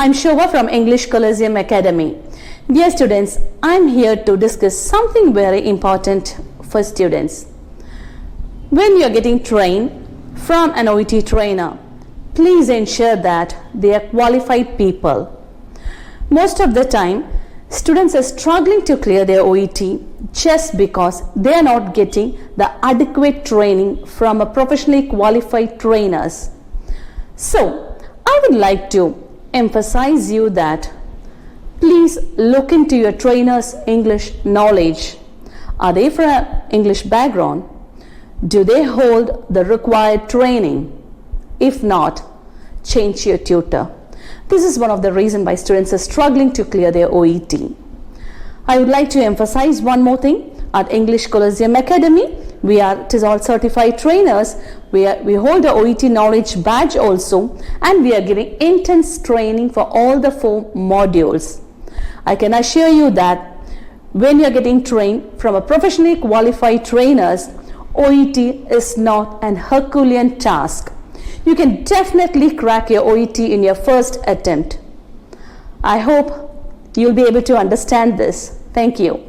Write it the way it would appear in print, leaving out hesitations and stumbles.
I'm Shoba from English Coliseum Academy. Dear students, I'm here to discuss something very important for students. When you're getting trained from an OET trainer, please ensure that they are qualified people. Most of the time, students are struggling to clear their OET just because they are not getting the adequate training from a professionally qualified trainers. So, I would like to emphasize you that please look into your trainer's English knowledge. Are they from an English background? Do they hold the required training? If not, change your tutor. This is one of the reasons why students are struggling to clear their OET. I would like to emphasize one more thing. At English Coliseum Academy, it is all certified trainers. We hold the OET knowledge badge also, and we are giving intense training for all the 4 modules. I can assure you that when you are getting trained from a professionally qualified trainers, OET is not an Herculean task. You can definitely crack your OET in your first attempt. I hope you'll be able to understand this. Thank you.